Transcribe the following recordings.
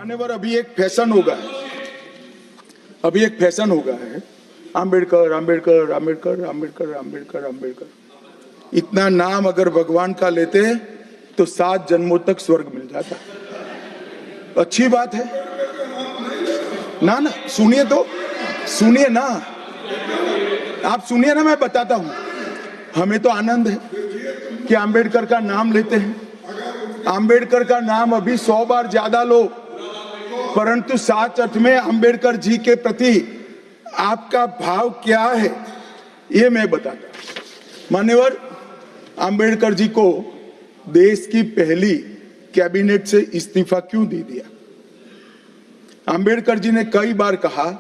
मान्यवर, अभी एक फैशन हो गया है आम्बेडकर आम्बेडकर आम्बेडकर आम्बेडकर आम्बेडकर आम्बेडकर। इतना नाम अगर भगवान का लेते तो 7 जन्मों तक स्वर्ग मिल जाता। अच्छी बात है ना। सुनिए तो, सुनिए ना, आप सुनिए ना, मैं बताता हूं। हमें तो आनंद है कि आम्बेडकर का नाम लेते हैं। आम्बेडकर का नाम अभी 100 बार ज्यादा लो, परंतु साच अर्थ में आम्बेडकर जी के प्रति आपका भाव क्या है ये मैं बताता हूं। मान्यवर, आम्बेडकर जी को देश की पहली कैबिनेट से इस्तीफा क्यों दे दिया? आम्बेडकर जी ने कई बार कहा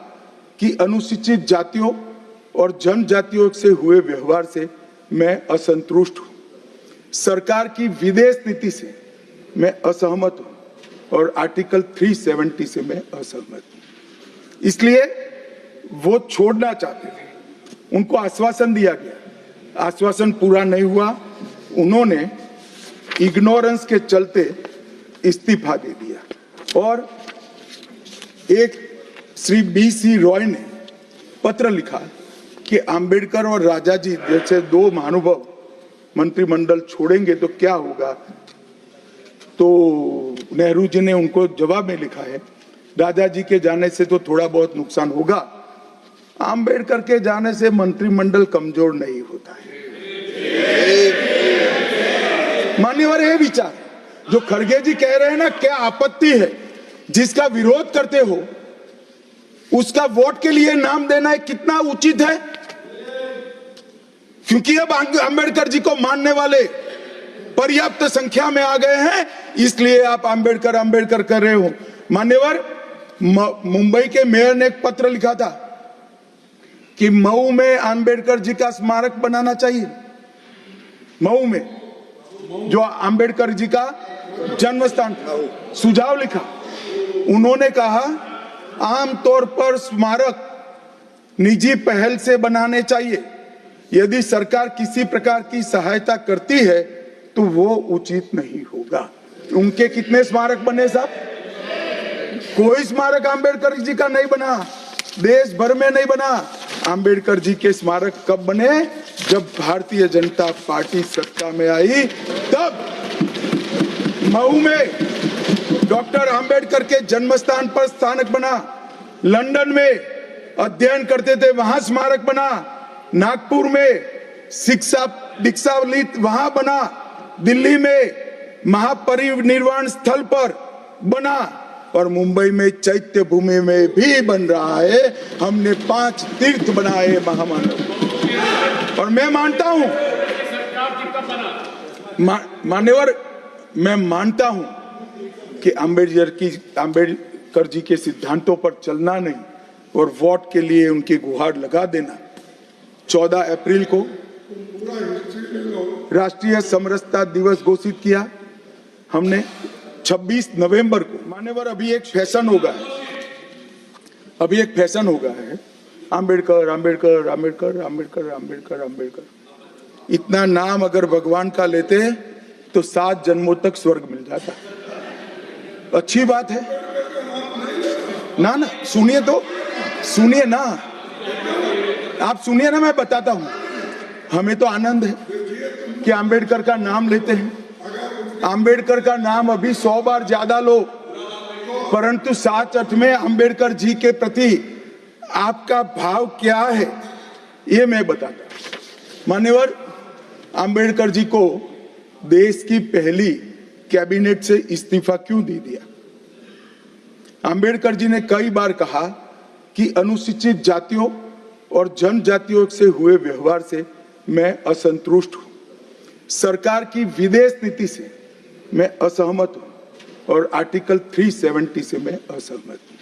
कि अनुसूचित जातियों और जनजातियों से हुए व्यवहार से मैं असंतुष्ट हूं। सरकार की विदेश नीति से मैं असहमत हूं और आर्टिकल 370 से मैं असहमत हूं। इसलिए वो छोड़ना चाहते थे। उनको आश्वासन दिया गया, आश्वासन पूरा नहीं हुआ। उन्होंने इग्नोरेंस के चलते इस्तीफा दे दिया। और एक श्री BC रॉय ने पत्र लिखा कि आम्बेडकर और राजा जी जैसे 2 महानुभाव मंत्रिमंडल छोड़ेंगे तो क्या होगा। तो नेहरू जी ने उनको जवाब में लिखा है, राजा जी के जाने से तो थोड़ा बहुत नुकसान होगा, आम्बेडकर के जाने से मंत्रिमंडल कमजोर नहीं होता है। मान्यवर, ये विचार जो खड़गे जी कह रहे हैं ना, क्या आपत्ति है? जिसका विरोध करते हो उसका वोट के लिए नाम देना कितना उचित है? क्योंकि अब आम्बेडकर जी को मानने वाले पर्याप्त संख्या में आ गए हैं, इसलिए आप आम्बेडकर आम्बेडकर कर रहे हो। मान्यवर, मुंबई के मेयर ने एक पत्र लिखा था कि मऊ में आम्बेडकर जी का स्मारक बनाना चाहिए। मऊ में जो आम्बेडकर जी का जन्म स्थान था, सुझाव लिखा। उन्होंने कहा आमतौर पर स्मारक निजी पहल से बनाने चाहिए। यदि सरकार किसी प्रकार की सहायता करती है तो वो उचित नहीं होगा। उनके कितने स्मारक बने साहब? कोई स्मारक आम्बेडकर जी का नहीं बना, देश भर में नहीं बना। आम्बेडकर जी के स्मारक कब बने? जब भारतीय जनता पार्टी सत्ता में आई, तब मऊ में डॉक्टर आम्बेडकर के जन्म स्थान पर स्मारक बना। लंदन में अध्ययन करते थे, वहां स्मारक बना। नागपुर में शिक्षा दीक्षा वहां बना। दिल्ली में महापरिनिर्वाण स्थल पर बना और मुंबई में चैत्य भूमि में भी बन रहा है। हमने 5 तीर्थ बनाए महामानव। और मैं मानता हूं मान्यवर, मैं मानता हूं कि आम्बेडकर जी के सिद्धांतों पर चलना नहीं और वोट के लिए उनकी गुहार लगा देना। 14 अप्रैल को राष्ट्रीय समरसता दिवस घोषित किया हमने। 26 नवंबर को मान्यवर, अभी एक फैशन हो गया है आम्बेडकर आम्बेडकर आम्बेडकर आम्बेडकर आम्बेडकर आम्बेडकर। इतना नाम अगर भगवान का लेते तो 7 जन्मों तक स्वर्ग मिल जाता। अच्छी बात है ना। सुनिए तो, सुनिए ना, आप सुनिए ना, मैं बताता हूं। हमें तो आनंद है कि आम्बेडकर का नाम लेते हैं। आम्बेडकर का नाम अभी 100 बार ज्यादा लो, परंतु साच अर्थ में आम्बेडकर जी के प्रति आपका भाव क्या है ये मैं बताता हूं। मान्यवर, आम्बेडकर जी को देश की पहली कैबिनेट से इस्तीफा क्यों दे दिया? आम्बेडकर जी ने कई बार कहा कि अनुसूचित जातियों और जनजातियों से हुए व्यवहार से मैं असंतुष्ट हूं। सरकार की विदेश नीति से मैं असहमत हूं और आर्टिकल 370 से मैं असहमत हूं।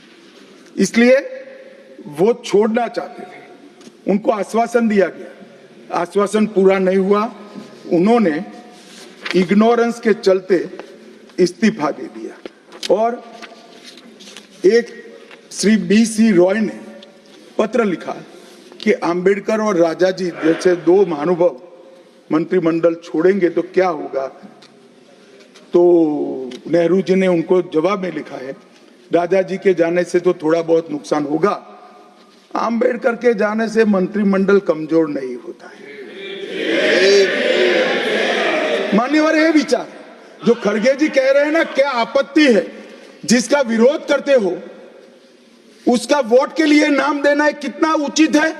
इसलिए वो छोड़ना चाहते थे। उनको आश्वासन दिया गया, आश्वासन पूरा नहीं हुआ। उन्होंने इग्नोरेंस के चलते इस्तीफा दे दिया। और एक श्री BC रॉय ने पत्र लिखा कि आम्बेडकर और राजा जी जैसे 2 महानुभाव मंत्रिमंडल छोड़ेंगे तो क्या होगा। तो नेहरू जी ने उनको जवाब में लिखा है, राजा जी के जाने से तो थोड़ा बहुत नुकसान होगा, आम्बेडकर के जाने से मंत्रिमंडल कमजोर नहीं होता है। मान्यवर, ये विचार जो खड़गे जी कह रहे हैं ना, क्या आपत्ति है? जिसका विरोध करते हो उसका वोट के लिए नाम देना है, कितना उचित है?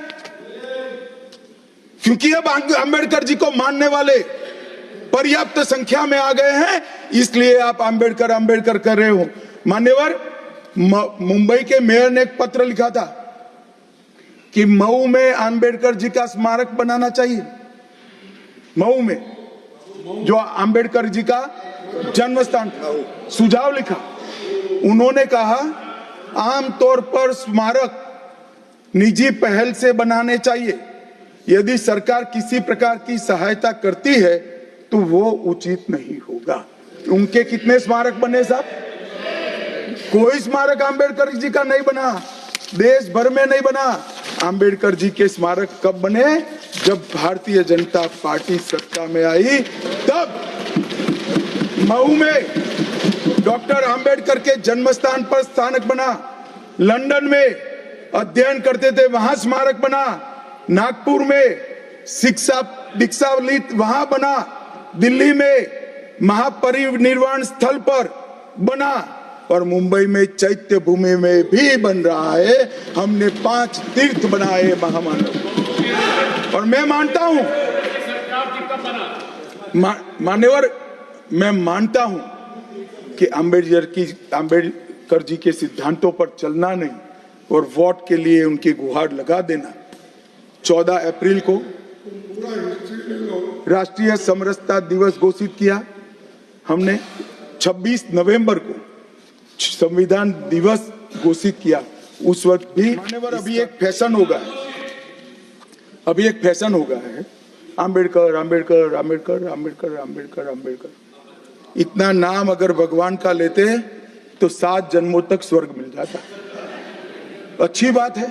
क्योंकि अब आम्बेडकर जी को मानने वाले पर्याप्त संख्या में आ गए हैं, इसलिए आप आम्बेडकर आम्बेडकर कर रहे हो। मान्यवर, मुंबई के मेयर ने एक पत्र लिखा था कि मऊ में आम्बेडकर जी का स्मारक बनाना चाहिए। मऊ में जो आम्बेडकर जी का जन्म स्थान था, सुझाव लिखा। उन्होंने कहा आमतौर पर स्मारक निजी पहल से बनाने चाहिए। यदि सरकार किसी प्रकार की सहायता करती है तो वो उचित नहीं होगा। उनके कितने स्मारक बने साहब? कोई स्मारक आम्बेडकर जी का नहीं बना, देश भर में नहीं बना। आम्बेडकर जी के स्मारक कब बने? जब भारतीय जनता पार्टी सत्ता में आई, तब मऊ में डॉक्टर आम्बेडकर के जन्म स्थान पर स्मारक बना, लंदन में अध्ययन करते थे वहां स्मारक बना, नागपुर में शिक्षा दीक्षावलित वहां बना, दिल्ली में महापरिनिर्वाण स्थल पर बना, और मुंबई में चैत्य भूमि में भी बन रहा है। हमने 5 तीर्थ बनाए महामानव। और मैं मानता हूं मान्यवर, मैं मानता हूं कि आम्बेडकर जी के सिद्धांतों पर चलना नहीं और वोट के लिए उनकी गुहार लगा देना। 14 अप्रैल को राष्ट्रीय समरसता दिवस घोषित किया हमने, 26 नवंबर को संविधान दिवस घोषित किया। उस वक्त भी मान्यवर, अभी एक फैशन हो गया है आम्बेडकर आम्बेडकर आम्बेडकर आम्बेडकर आम्बेडकर आम्बेडकर। इतना नाम अगर भगवान का लेते तो 7 जन्मों तक स्वर्ग मिल जाता। अच्छी बात है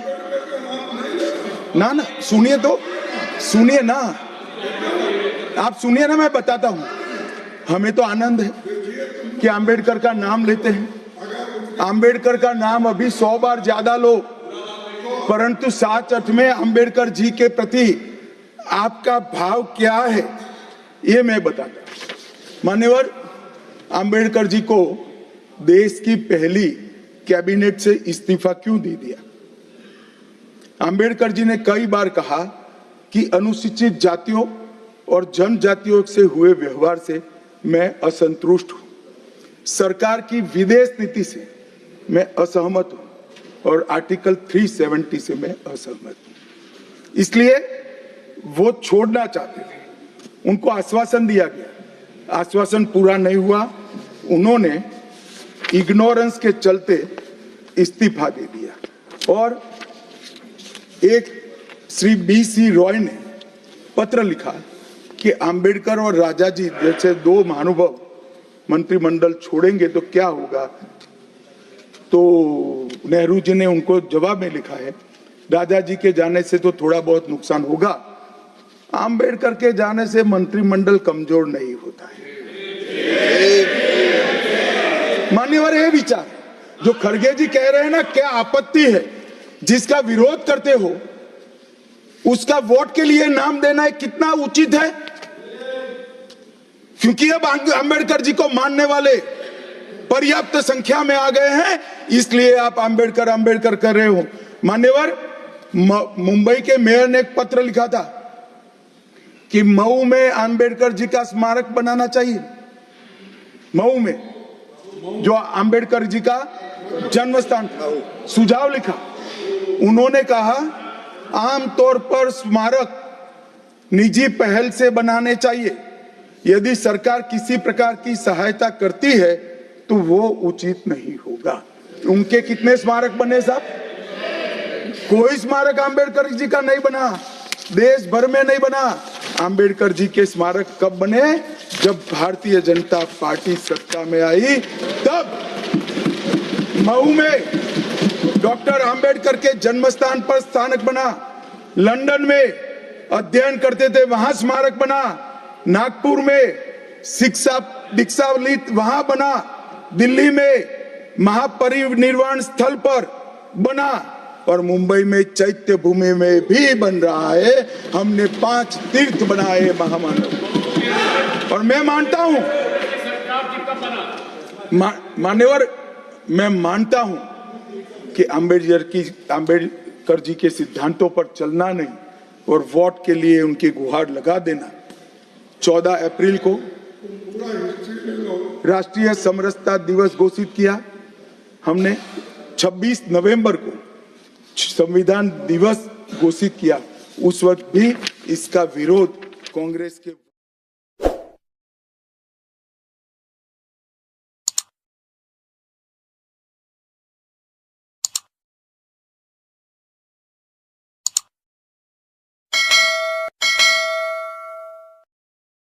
ना? सुनिए तो, सुनिए ना, आप सुनिए ना, मैं बताता हूं। हमें तो आनंद है कि आम्बेडकर का नाम लेते हैं। आम्बेडकर का नाम अभी 100 बार ज्यादा लो, परंतु साच अर्थ में आम्बेडकर जी के प्रति आपका भाव क्या है ये मैं बताता। मान्यवर, आम्बेडकर जी को देश की पहली कैबिनेट से इस्तीफा क्यों दे दिया? आम्बेडकर जी ने कई बार कहा कि अनुसूचित जातियों और जनजातियों से हुए व्यवहार से मैं असंतुष्ट हूं, सरकार की विदेश नीति से मैं असहमत हूं और आर्टिकल 370 से मैं असहमत हूं। इसलिए वो छोड़ना चाहते थे। उनको आश्वासन दिया गया, आश्वासन पूरा नहीं हुआ। उन्होंने इग्नोरेंस के चलते इस्तीफा दे दिया। और एक श्री BC रॉय ने पत्र लिखा कि आम्बेडकर और राजा जी जैसे 2 महानुभाव मंत्रिमंडल छोड़ेंगे तो क्या होगा। तो नेहरू जी ने उनको जवाब में लिखा है, राजा जी के जाने से तो थोड़ा बहुत नुकसान होगा, आम्बेडकर के जाने से मंत्रिमंडल कमजोर नहीं होता है। मान्यवर, ये विचार जो खड़गे जी कह रहे हैं ना, क्या आपत्ति है? जिसका विरोध करते हो उसका वोट के लिए नाम देना है, कितना उचित है? क्योंकि अब आम्बेडकर जी को मानने वाले पर्याप्त संख्या में आ गए हैं, इसलिए आप आम्बेडकर आम्बेडकर कर रहे हो। मान्यवर, मुंबई के मेयर ने एक पत्र लिखा था कि मऊ में आम्बेडकर जी का स्मारक बनाना चाहिए। मऊ में जो आम्बेडकर जी का जन्म स्थान था, सुझाव लिखा। उन्होंने कहा आमतौर पर स्मारक निजी पहल से बनाने चाहिए। यदि सरकार किसी प्रकार की सहायता करती है तो वो उचित नहीं होगा। उनके कितने स्मारक बने साहब? कोई स्मारक आम्बेडकर जी का नहीं बना, देश भर में नहीं बना। आम्बेडकर जी के स्मारक कब बने? जब भारतीय जनता पार्टी सत्ता में आई, तब मऊ में डॉक्टर आम्बेडकर के जन्म स्थान पर स्मारक बना, लंदन में अध्ययन करते थे वहां स्मारक बना, नागपुर में शिक्षा दीक्षावलित वहां बना, दिल्ली में महापरिनिर्वाण स्थल पर बना और मुंबई में चैत्य भूमि में भी बन रहा है। हमने 5 तीर्थ बनाए महामानव। और मैं मानता हूं मान्यवर, मैं मानता हूं कि अंबेडकर जी के सिद्धांतों पर चलना नहीं और वोट के लिए उनकी गुहार लगा देना। 14 अप्रैल को राष्ट्रीय समरसता दिवस घोषित किया हमने। 26 नवंबर को संविधान दिवस घोषित किया। उस वक्त भी इसका विरोध कांग्रेस के